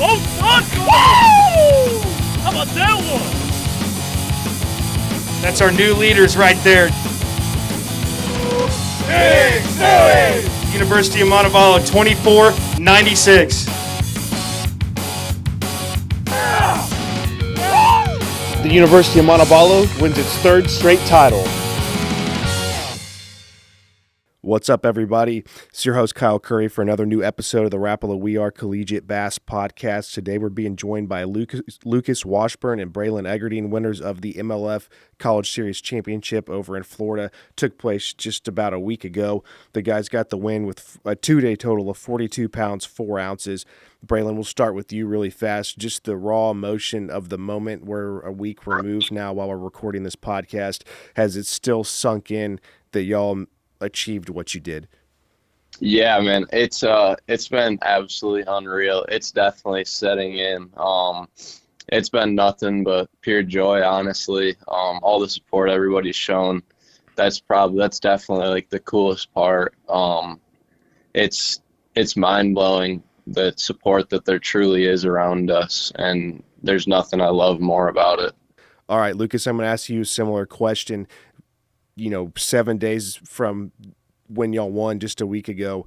Both front. Woo! How about that one? That's our new leaders right there. Big Stewie! University of Montevallo, 24-96. The University of Montevallo wins its third straight title. What's up, everybody? It's your host, Kyle Curry, for another new episode of the Rapala We Are Collegiate Bass Podcast. Today, we're being joined by Lucas Washburn and Braylon Eggerding, winners of the MLF College Series Championship over in Florida. Took place just about a week ago. The guys got the win with a two-day total of 42 pounds, 4 ounces. Braylon, we'll start with you really fast. Just the raw emotion of the moment. We're a week removed now while we're recording this podcast. Has it still sunk in that y'all achieved what you did? Yeah, man, it's been absolutely unreal. It's definitely setting in. It's been nothing but pure joy, honestly. All the support everybody's shown, that's definitely like the coolest part. It's mind-blowing, the support that there truly is around us, and there's nothing I love more about it. All right, Lucas, I'm going to ask you a similar question. 7 days from when y'all won just a week ago,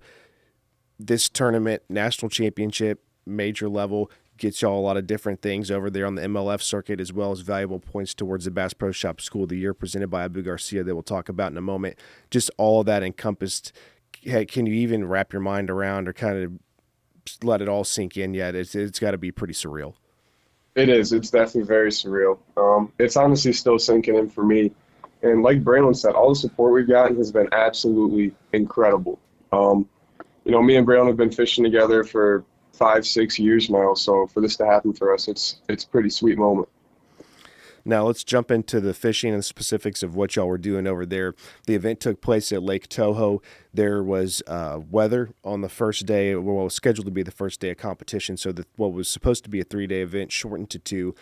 this tournament, national championship, major level, gets y'all a lot of different things over there on the MLF circuit, as well as valuable points towards the Bass Pro Shop School of the Year presented by Abu Garcia that we'll talk about in a moment. Just all of that encompassed. Can you even wrap your mind around or kind of let it all sink in yet? It's got to be pretty surreal. It is. It's definitely very surreal. It's honestly still sinking in for me. And like Braylon said, all the support we've gotten has been absolutely incredible. Me and Braylon have been fishing together for 5-6 years now, so for this to happen for us, it's a pretty sweet moment. Now let's jump into the fishing and the specifics of what y'all were doing over there. The event took place at Lake Toho. There was weather on the first day, well, it was scheduled to be the first day of competition, so what was supposed to be a 3-day event shortened to 2.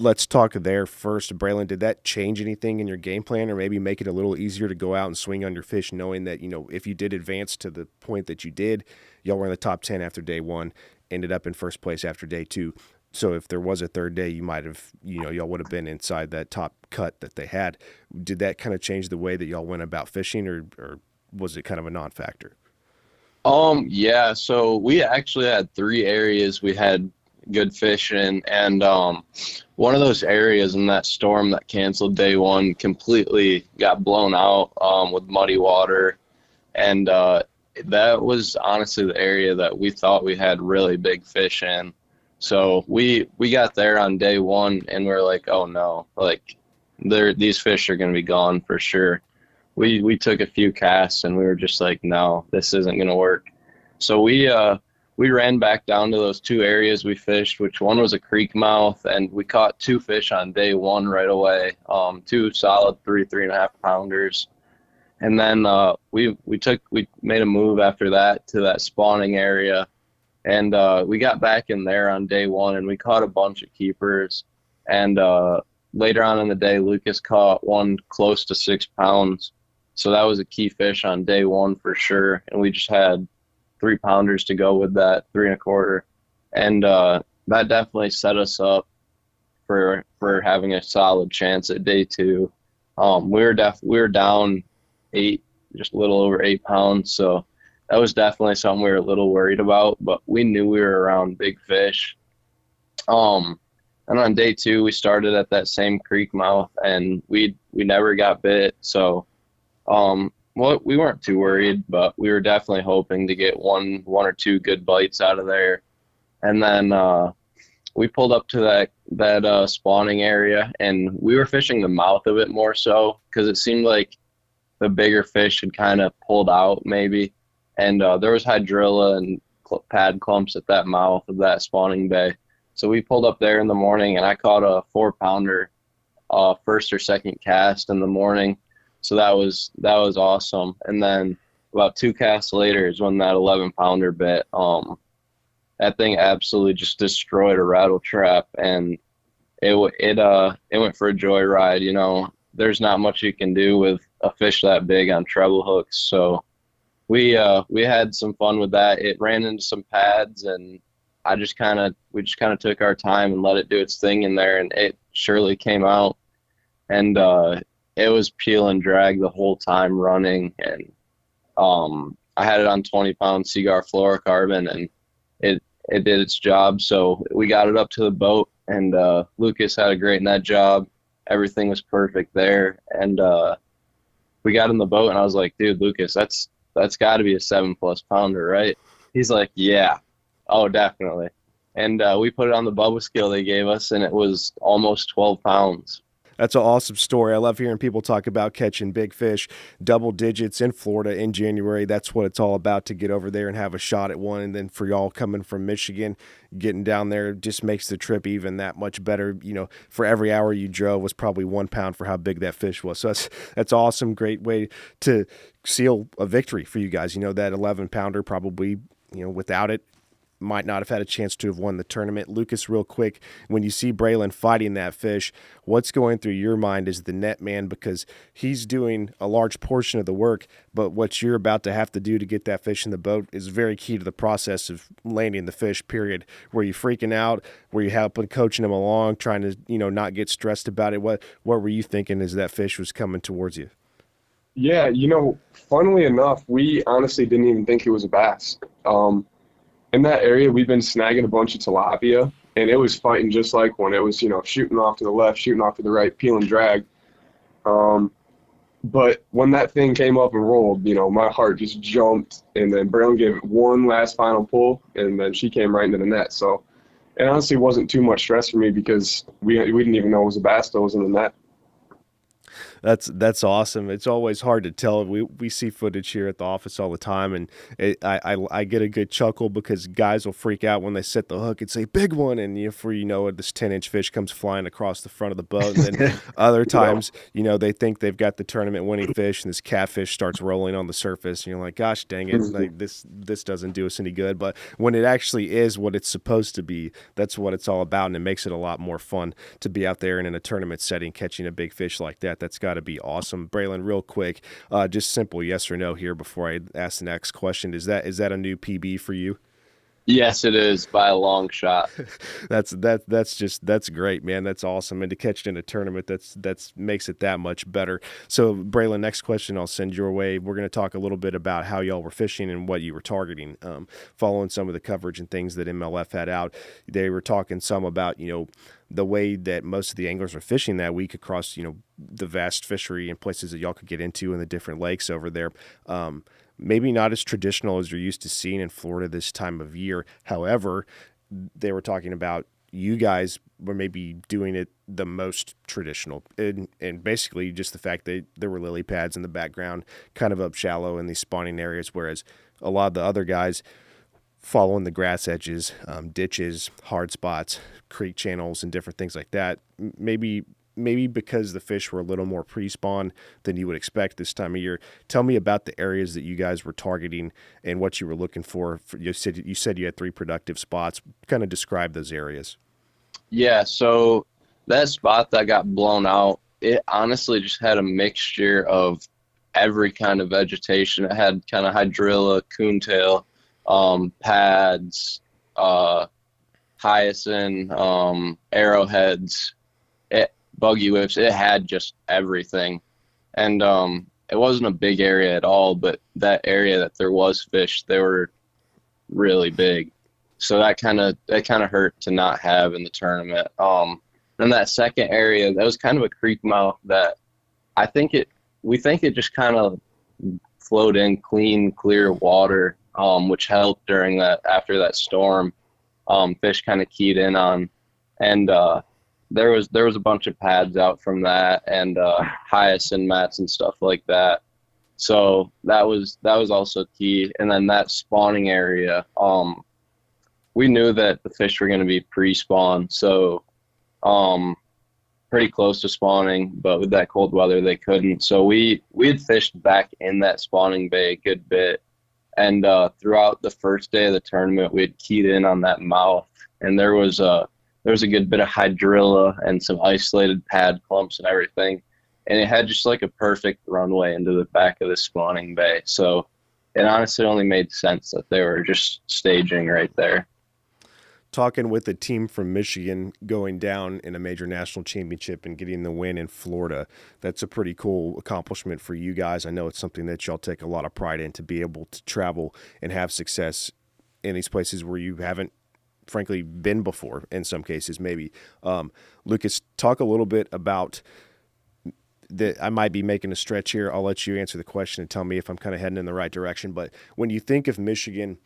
Let's talk there first. Braylon, did that change anything in your game plan or maybe make it a little easier to go out and swing on your fish, knowing that, if you did advance to the point that you did, y'all were in the top 10 after day 1, ended up in first place after day 2. So if there was a third day, you might have, y'all would have been inside that top cut that they had. Did that kind of change the way that y'all went about fishing, or was it kind of a non-factor? Yeah, so we actually had 3 areas we had good fish in, and one of those areas in that storm that canceled day 1 completely got blown out with muddy water, and that was honestly the area that we thought we had really big fish in. So we got there on day 1 and we're like, oh no, like these fish are going to be gone for sure. We took a few casts and we were just like, no, this isn't going to work. So we ran back down to those 2 areas we fished, which one was a creek mouth, and we caught 2 fish on day 1 right away, 2 solid 3.5 pounders. And then we made a move after that to that spawning area, and we got back in there on day 1 and we caught a bunch of keepers. And later on in the day, Lucas caught one close to 6 pounds. So that was a key fish on day 1 for sure. And we just had 3 pounders to go with that, 3.25. And that definitely set us up for having a solid chance at day 2. We were down 8, just a little over 8 pounds. So that was definitely something we were a little worried about, but we knew we were around big fish. And on day 2, we started at that same creek mouth and we never got bit. So, we weren't too worried, but we were definitely hoping to get one or 2 good bites out of there. And then we pulled up to that spawning area, and we were fishing the mouth of it more so because it seemed like the bigger fish had kind of pulled out maybe. And there was hydrilla and pad clumps at that mouth of that spawning bay. So we pulled up there in the morning, and I caught a 4-pounder first or second cast in the morning. So that was awesome. And then about 2 casts later is when that 11-pounder bit. That thing absolutely just destroyed a rattle trap, and it went for a joyride. There's not much you can do with a fish that big on treble hooks. So we had some fun with that. It ran into some pads, and we just kind of took our time and let it do its thing in there, and it surely came out. And it was peel and drag the whole time running, and I had it on 20-pound Seagar fluorocarbon, and it did its job. So we got it up to the boat, and Lucas had a great net job. Everything was perfect there, and we got in the boat, and I was like, dude, Lucas, that's got to be a 7+ pounder, right? He's like, yeah. Oh, definitely. And we put it on the bubble scale they gave us, and it was almost 12 pounds. That's an awesome story. I love hearing people talk about catching big fish, double digits in Florida in January. That's what it's all about, to get over there and have a shot at one. And then for y'all coming from Michigan, getting down there just makes the trip even that much better. You know, for every hour you drove was probably 1 pound for how big that fish was. So that's awesome. Great way to seal a victory for you guys. You know, that 11 pounder probably, you know, without it, might not have had a chance to have won the tournament. Lucas, real quick, when you see Braylon fighting that fish, what's going through your mind as the net man? Because he's doing a large portion of the work, but what you're about to have to do to get that fish in the boat is very key to the process of landing the fish, period. Were you freaking out? Were you helping, coaching him along, trying to, you know, not get stressed about it? What were you thinking as that fish was coming towards you? Yeah, you know, funnily enough, we honestly didn't even think it was a bass. In that area, we've been snagging a bunch of tilapia, and it was fighting just like one. It was, you know, shooting off to the left, shooting off to the right, peel and drag. But when that thing came up and rolled, you know, my heart just jumped, and then Braylon gave it one last final pull, and then she came right into the net. So it honestly wasn't too much stress for me because we didn't even know it was a bass that was in the net. That's awesome. It's always hard to tell. We see footage here at the office all the time, and I get a good chuckle because guys will freak out when they set the hook and say big one, and before you know it, this 10-inch fish comes flying across the front of the boat. And then other times, you know, they think they've got the tournament winning fish, and this catfish starts rolling on the surface, and you're like, gosh dang it, like this doesn't do us any good. But when it actually is what it's supposed to be, that's what it's all about, and it makes it a lot more fun to be out there and in a tournament setting catching a big fish like that. That's got to be awesome. Braylon, real quick, just simple yes or no here before I ask the next question. Is that a new PB for you? Yes, it is, by a long shot. That's great, man. That's awesome. And to catch it in a tournament, that's makes it that much better. So, Braylon, next question I'll send your way. We're going to talk a little bit about how y'all were fishing and what you were targeting. Following some of the coverage and things that MLF had out, they were talking some about, you know, the way that most of the anglers are fishing that week across, you know, the vast fishery and places that y'all could get into in the different lakes over there. Maybe not as traditional as you're used to seeing in Florida this time of year. However, they were talking about you guys were maybe doing it the most traditional, and basically just the fact that there were lily pads in the background, kind of up shallow in these spawning areas, whereas a lot of the other guys following the grass edges, ditches, hard spots, creek channels, and different things like that. Maybe because the fish were a little more pre-spawn than you would expect this time of year. Tell me about the areas that you guys were targeting and what you were looking for. You said you had 3 productive spots. Kind of describe those areas. Yeah, so that spot that got blown out, it honestly just had a mixture of every kind of vegetation. It had kind of hydrilla, coontail, pads, hyacinth, arrowheads, buggy whips. It had just everything. And it wasn't a big area at all, but that area that there was fish, they were really big. So that kind of hurt to not have in the tournament. And that second area, that was kind of a creek mouth that we think it just kind of flowed in clean, clear water, which helped after that storm. Fish kind of keyed in on, and there was a bunch of pads out from that, and hyacinth mats and stuff like that. So that was also key. And then that spawning area, we knew that the fish were going to be pre-spawn, so pretty close to spawning, but with that cold weather they couldn't. So we had fished back in that spawning bay a good bit, and throughout the first day of the tournament we had keyed in on that mouth, and there was a good bit of hydrilla and some isolated pad clumps and everything, and it had just like a perfect runway into the back of the spawning bay. So it honestly only made sense that they were just staging right there. talking with a team from Michigan going down in a major national championship and getting the win in Florida. That's a pretty cool accomplishment for you guys. I know it's something that y'all take a lot of pride in, to be able to travel and have success in these places where you haven't, frankly, been before in some cases maybe. Lucas, talk a little bit about that. I might be making a stretch here. I'll let you answer the question and tell me if I'm kind of heading in the right direction. But when you think of Michigan,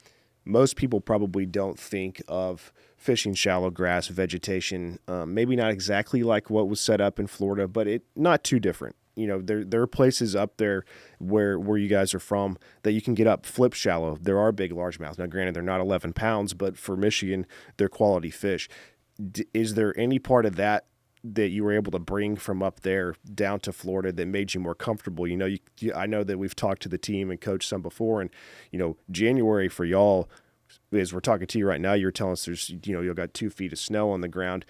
most people probably don't think of fishing shallow grass vegetation, maybe not exactly like what was set up in Florida, but it not too different. You know, there are places up there where you guys are from that you can get up flip shallow. There are big largemouths. Now, granted, they're not 11 pounds, but for Michigan, they're quality fish. Is there any part of that you were able to bring from up there down to Florida that made you more comfortable? You know, I know that we've talked to the team and coached some before, and, you know, January for y'all, as we're talking to you right now, you're telling us there's, you know, you've got 2 feet of snow on the ground.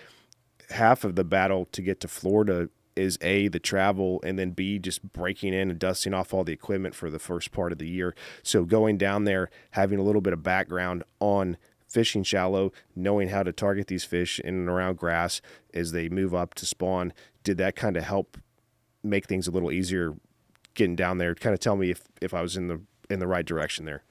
Half of the battle to get to Florida is A, the travel, and then B, just breaking in and dusting off all the equipment for the first part of the year. So going down there, having a little bit of background on fishing shallow, knowing how to target these fish in and around grass as they move up to spawn, did that kind of help make things a little easier getting down there? Kind of tell me if I was in the right direction there.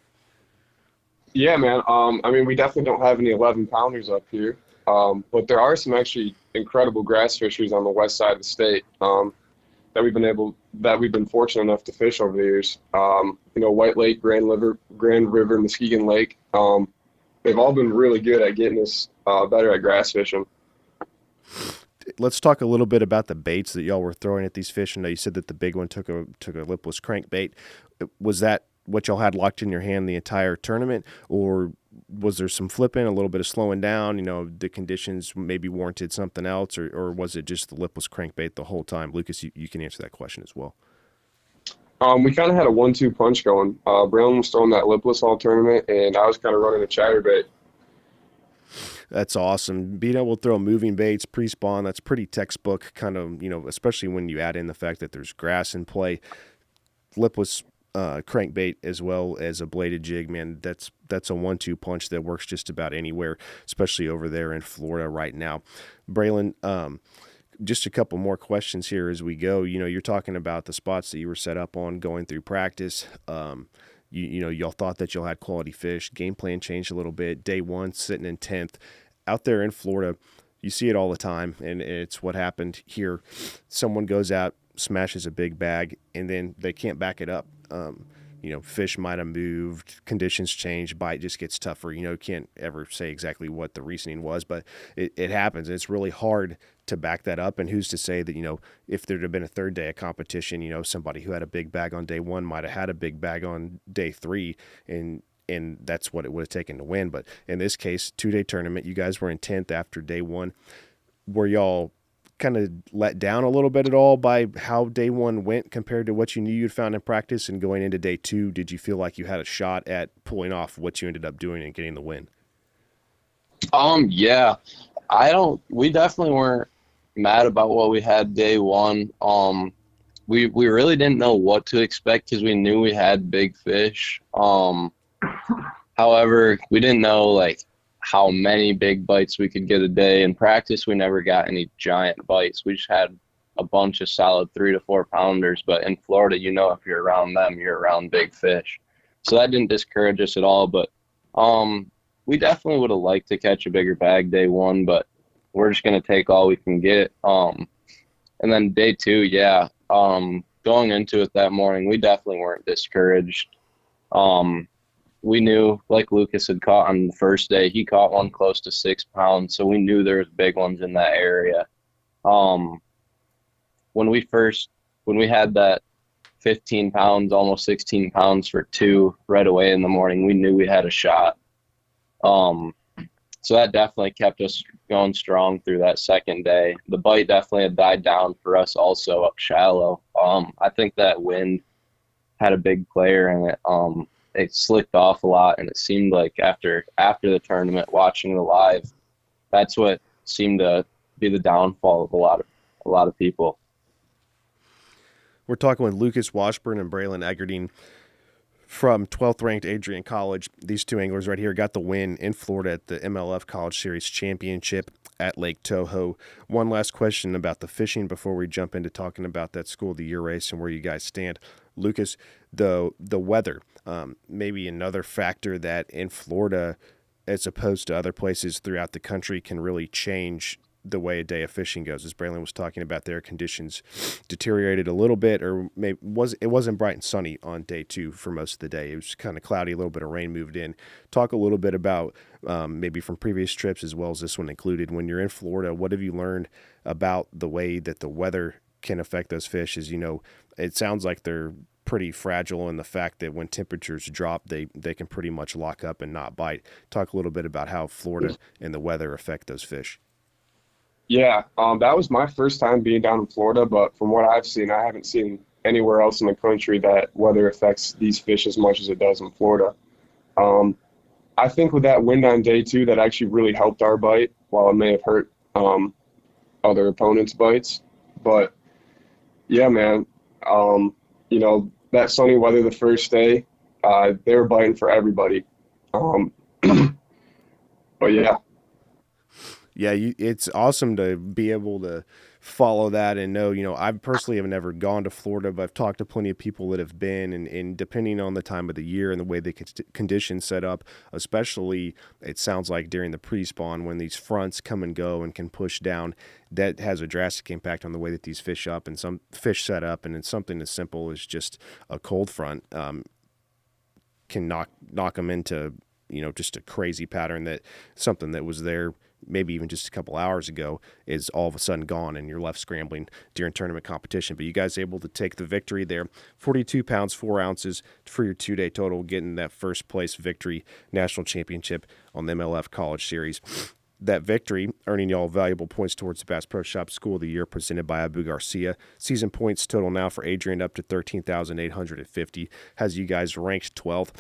Yeah, man. I mean, we definitely don't have any 11-pounders up here, but there are some actually incredible grass fisheries on the west side of the state that we've been fortunate enough to fish over the years. You know, White Lake, Grand River, Muskegon Lake. They've all been really good at getting us better at grass fishing. Let's talk a little bit about the baits that y'all were throwing at these fish. I know you said that the big one took a lipless crankbait. Was that what y'all had locked in your hand the entire tournament, or was there some flipping, a little bit of slowing down? You know, the conditions maybe warranted something else, or was it just the lipless crankbait the whole time? Lucas, you can answer that question as well. We kind of had a 1-2 punch going. Braylon was throwing that lipless all tournament, and I was kind of running a chatterbait. That's awesome. Being able to throw moving baits pre-spawn, that's pretty textbook kind of, you know, especially when you add in the fact that there's grass in play. Lipless crankbait as well as a bladed jig, man, that's a 1-2 punch that works just about anywhere, especially over there in Florida right now. Braylon, just a couple more questions here as we go. You know, you're talking about the spots that you were set up on going through practice. You know, y'all thought that y'all had quality fish. Game plan changed a little bit. Day one, sitting in 10th. Out there in Florida, you see it all the time, and it's what happened here. Someone goes out, smashes a big bag, and then they can't back it up. You know, fish might have moved, conditions change, bite just gets tougher. You know, can't ever say exactly what the reasoning was, but it happens. It's really hard to back that up. And who's to say that, you know, if there'd have been a third day of competition, you know, somebody who had a big bag on day one might have had a big bag on day 3, and that's what it would have taken to win. But in this case, 2-day tournament, you guys were in 10th after day 1. Were y'all kind of let down a little bit at all by how day 1 went compared to what you knew you'd found in practice? And going into day 2, did you feel like you had a shot at pulling off what you ended up doing and getting the win? Yeah, we definitely weren't mad about what we had day 1. We really didn't know what to expect because we knew we had big fish. However, we didn't know like how many big bites we could get a day. In practice, we never got any giant bites. We just had a bunch of solid 3 to 4 pounders. But in Florida, you know, if you're around them, you're around big fish. So that didn't discourage us at all. But we definitely would have liked to catch a bigger bag day 1, but we're just going to take all we can get. And then day 2, yeah, going into it that morning, we definitely weren't discouraged. We knew, like Lucas had caught on the first day, he caught one close to 6 pounds, so we knew there was big ones in that area. When we had that 15 pounds, almost 16 pounds for 2 right away in the morning, we knew we had a shot. So that definitely kept us going strong through that second day. The bite definitely had died down for us also up shallow. I think that wind had a big player in it. It slicked off a lot, and it seemed like after the tournament, watching the live, that's what seemed to be the downfall of a lot of people. We're talking with Lucas Washburn and Braylon Eggerding, from 12th ranked Adrian College. These two anglers right here got the win in Florida at the MLF College Series Championship at Lake Toho. One last question about the fishing before we jump into talking about that School of the Year race and where you guys stand. Lucas, the weather, maybe another factor that in Florida, as opposed to other places throughout the country, can really change the way a day of fishing goes. As Braylon was talking about, their conditions deteriorated a little bit, or maybe it wasn't bright and sunny on day 2 for most of the day. It was kind of cloudy, a little bit of rain moved in. Talk a little bit about maybe from previous trips as well as this one included. When you're in Florida, what have you learned about the way that the weather can affect those fish? As you know, it sounds like they're pretty fragile in the fact that when temperatures drop, they can pretty much lock up and not bite. Talk a little bit about how Florida and the weather affect those fish. Yeah, that was my first time being down in Florida, but from what I've seen, I haven't seen anywhere else in the country that weather affects these fish as much as it does in Florida. I think with that wind on day 2, that actually really helped our bite, while it may have hurt other opponents' bites. But yeah, man, that sunny weather the first day, they were biting for everybody. But yeah. Yeah, it's awesome to be able to follow that and know, I personally have never gone to Florida, but I've talked to plenty of people that have been, and depending on the time of the year and the way the conditions set up, especially it sounds like during the pre-spawn when these fronts come and go and can push down, that has a drastic impact on the way that these fish up and some fish set up. And it's something as simple as just a cold front can knock them into, just a crazy pattern, that something that was there maybe even just a couple hours ago is all of a sudden gone, and you're left scrambling during tournament competition. But you guys able to take the victory there, 42 pounds, 4 ounces for your 2-day total, getting that first place victory, national championship on the MLF College Series. That victory, earning y'all valuable points towards the Bass Pro Shop School of the Year presented by Abu Garcia. Season points total now for Adrian up to 13,850, has you guys ranked 12th.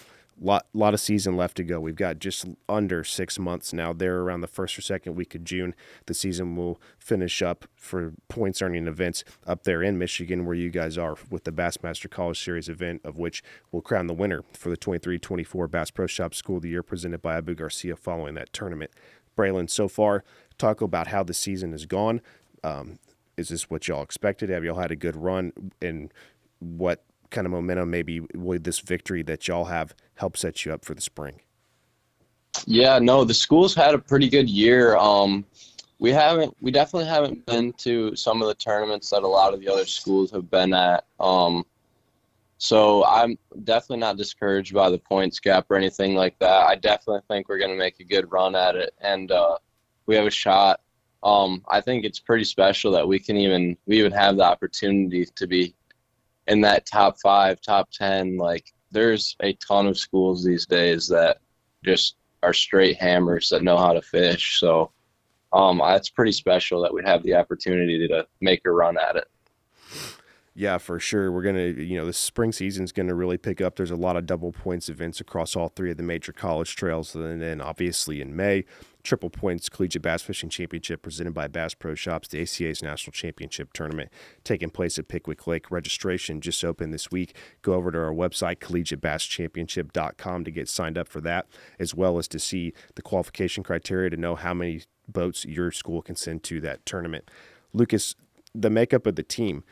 Lot of season left to go. We've got just under 6 months now. There around the first or second week of June, the season will finish up for points earning events up there in Michigan, where you guys are, with the Bassmaster College Series event, of which will crown the winner for the 23-24 Bass Pro Shop School of the Year presented by Abu Garcia following that tournament. Braylon, so far, talk about how the season has gone. Is this what y'all expected? Have y'all had a good run? And what kind of momentum maybe would this victory that y'all have help set you up for the spring? Yeah, no, the school's had a pretty good year. We definitely haven't been to some of the tournaments that a lot of the other schools have been at. So I'm definitely not discouraged by the points gap or anything like that. I definitely think we're going to make a good run at it, and we have a shot. I think it's pretty special that we even have the opportunity to be in that top 5, top 10. Like, there's a ton of schools these days that just are straight hammers that know how to fish. So it's pretty special that we have the opportunity to make a run at it. Yeah, for sure. We're going to, the spring season's going to really pick up. There's a lot of double points events across all 3 of the major college trails. And then obviously in May, Triple Points Collegiate Bass Fishing Championship presented by Bass Pro Shops, the ACA's National Championship Tournament taking place at Pickwick Lake. Registration just opened this week. Go over to our website, collegiatebasschampionship.com, to get signed up for that, as well as to see the qualification criteria to know how many boats your school can send to that tournament. Lucas, the makeup of the team,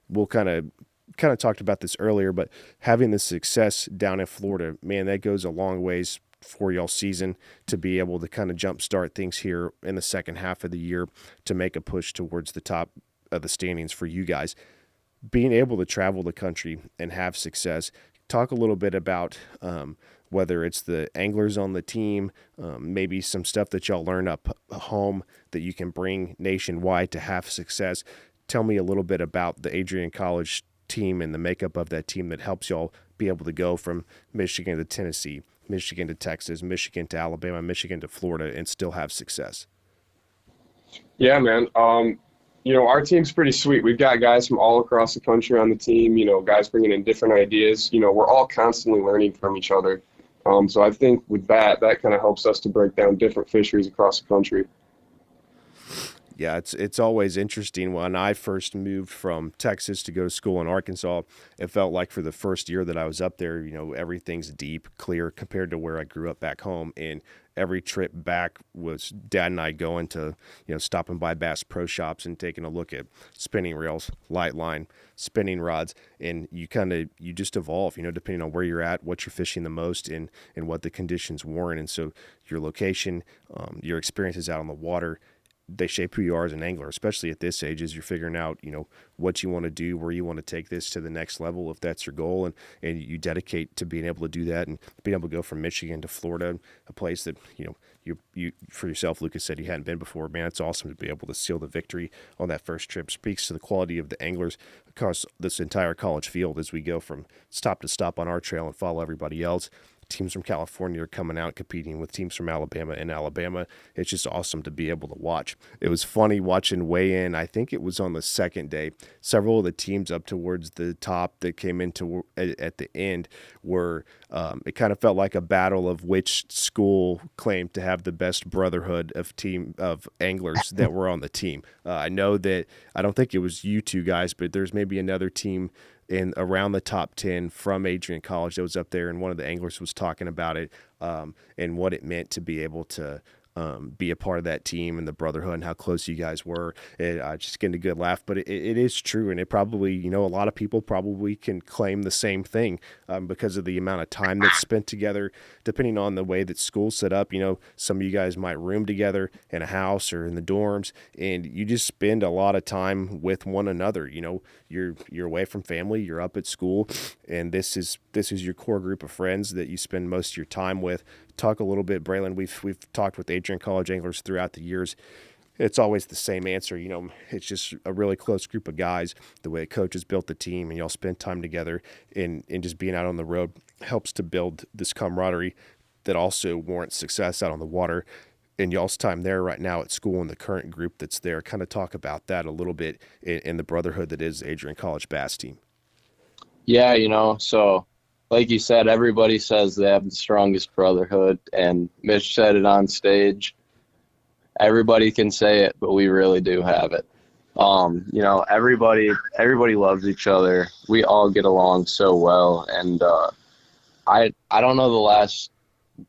we'll kind of talked about this earlier, but having the success down in Florida, man, that goes a long ways for y'all season to be able to kind of jumpstart things here in the second half of the year to make a push towards the top of the standings for you guys. Being able to travel the country and have success, talk a little bit about whether it's the anglers on the team, maybe some stuff that y'all learn up home that you can bring nationwide to have success. Tell me a little bit about the Adrian College team and the makeup of that team that helps y'all be able to go from Michigan to Tennessee, Michigan to Texas, Michigan to Alabama, Michigan to Florida, and still have success. Yeah, man. Our team's pretty sweet. We've got guys from all across the country on the team, guys bringing in different ideas. We're all constantly learning from each other. So I think with that kind of helps us to break down different fisheries across the country. Yeah, it's always interesting. When I first moved from Texas to go to school in Arkansas, it felt like for the first year that I was up there, everything's deep, clear compared to where I grew up back home. And every trip back was Dad and I going to, stopping by Bass Pro Shops and taking a look at spinning reels, light line, spinning rods, and you just evolve, depending on where you're at, what you're fishing the most, and what the conditions warrant. And so your location, your experiences out on the water, they shape who you are as an angler, especially at this age, as you're figuring out, what you want to do, where you want to take this to the next level, if that's your goal, and you dedicate to being able to do that, and being able to go from Michigan to Florida, a place that, you for yourself, Lucas said you hadn't been before. Man, it's awesome to be able to seal the victory on that first trip. Speaks to the quality of the anglers across this entire college field as we go from stop to stop on our trail and follow everybody else. Teams from California are coming out competing with teams from Alabama and Alabama. It's just awesome to be able to watch. It was funny watching weigh in. I think it was on the second day. Several of the teams up towards the top that came into at the end were, it kind of felt like a battle of which school claimed to have the best brotherhood of anglers that were on the team. I know that, I don't think it was you two guys, but there's maybe another team in around the top 10 from Adrian College that was up there, and one of the anglers was talking about it and what it meant to be able to be a part of that team and the brotherhood and how close you guys were. Just getting a good laugh, but it is true, and it probably, a lot of people probably can claim the same thing because of the amount of time that's spent together, depending on the way that school's set up. Some of you guys might room together in a house or in the dorms, and you just spend a lot of time with one another. You're away from family, you're up at school, and this is your core group of friends that you spend most of your time with. Talk a little bit, Braylon. We've talked with Adrian College anglers throughout the years. It's always the same answer. It's just a really close group of guys. The way coaches built the team, and y'all spend time together, and just being out on the road helps to build this camaraderie that also warrants success out on the water. And y'all's time there right now at school and the current group that's there, kind of talk about that a little bit in the brotherhood that is the Adrian College Bass team. Yeah, so like you said, everybody says they have the strongest brotherhood, and Mitch said it on stage. Everybody can say it, but we really do have it. Everybody loves each other. We all get along so well, and I don't know the last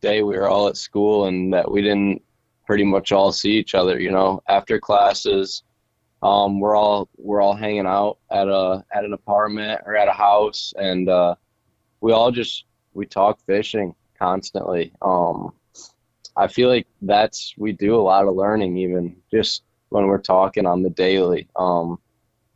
day we were all at school and that we didn't pretty much all see each other. After classes, we're all hanging out at an apartment or at a house, and we talk fishing constantly. I feel like we do a lot of learning, even just when we're talking on the daily.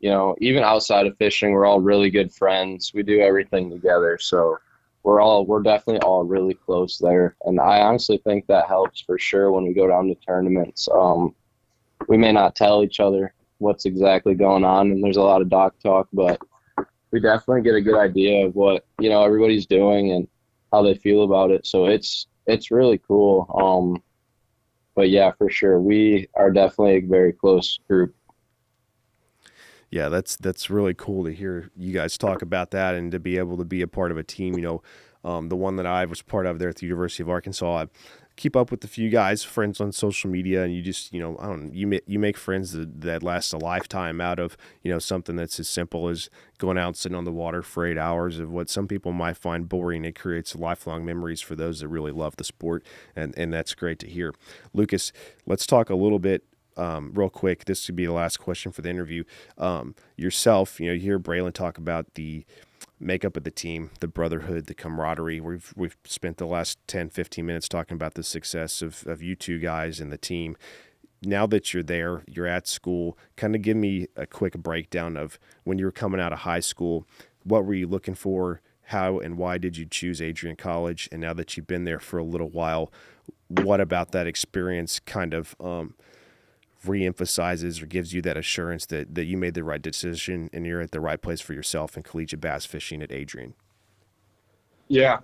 Even outside of fishing, we're all really good friends. We do everything together. So we're definitely all really close there. And I honestly think that helps for sure when we go down to tournaments. We may not tell each other what's exactly going on, and there's a lot of dock talk, but we definitely get a good idea of what, everybody's doing and how they feel about it. So it's really cool. But yeah, for sure, we are definitely a very close group. Yeah, that's really cool to hear you guys talk about that and to be able to be a part of a team. The one that I was part of there at the University of Arkansas, I keep up with a few guys, friends on social media, and you just, you make friends that last a lifetime out of, something that's as simple as going out and sitting on the water for 8 hours of what some people might find boring. It creates lifelong memories for those that really love the sport, and that's great to hear. Lucas, let's talk a little bit real quick. This would be the last question for the interview. Yourself, you hear Braylon talk about the makeup of the team, the brotherhood, the camaraderie. We've spent the last 10, 15 minutes talking about the success of you two guys and the team. Now that you're there, you're at school, kind of give me a quick breakdown of when you were coming out of high school, what were you looking for? How and why did you choose Adrian College? And now that you've been there for a little while, what about that experience kind of reemphasizes or gives you that assurance that you made the right decision and you're at the right place for yourself in collegiate bass fishing at Adrian? Yeah,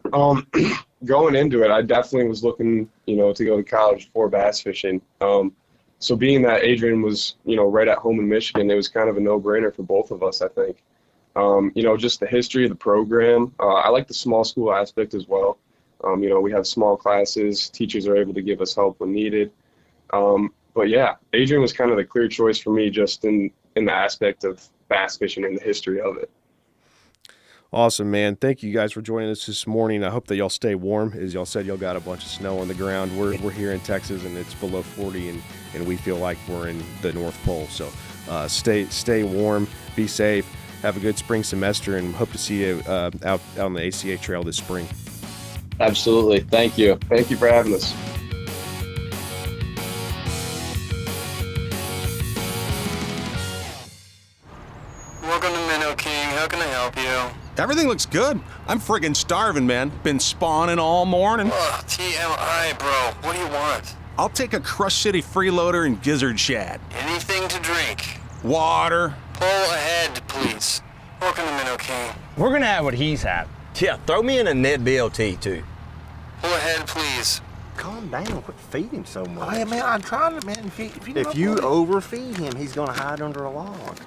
going into it, I definitely was looking, to go to college for bass fishing. So being that Adrian was, right at home in Michigan, it was kind of a no-brainer for both of us, I think. Just the history of the program. I like the small school aspect as well. We have small classes. Teachers are able to give us help when needed. But yeah, Adrian was kind of the clear choice for me just in the aspect of bass fishing and the history of it. Awesome, man. Thank you guys for joining us this morning. I hope that y'all stay warm. As y'all said, y'all got a bunch of snow on the ground. We're here in Texas, and it's below 40, and we feel like we're in the North Pole. So stay warm, be safe, have a good spring semester, and hope to see you out on the ACA trail this spring. Absolutely. Thank you. Thank you for having us. Welcome to Minnow King. How can I help you? Everything looks good. I'm friggin' starving, man. Been spawning all morning. Ugh, TMI, bro. What do you want? I'll take a Crush City freeloader and gizzard shad. Anything to drink. Water. Pull ahead, please. Welcome to Minnow King. We're gonna have what he's had. Yeah, throw me in a Ned BLT, too. Pull ahead, please. Calm down. Quit feeding him so much. Hey, man, I'm trying to, man. If you If you overfeed him, he's gonna hide under a log.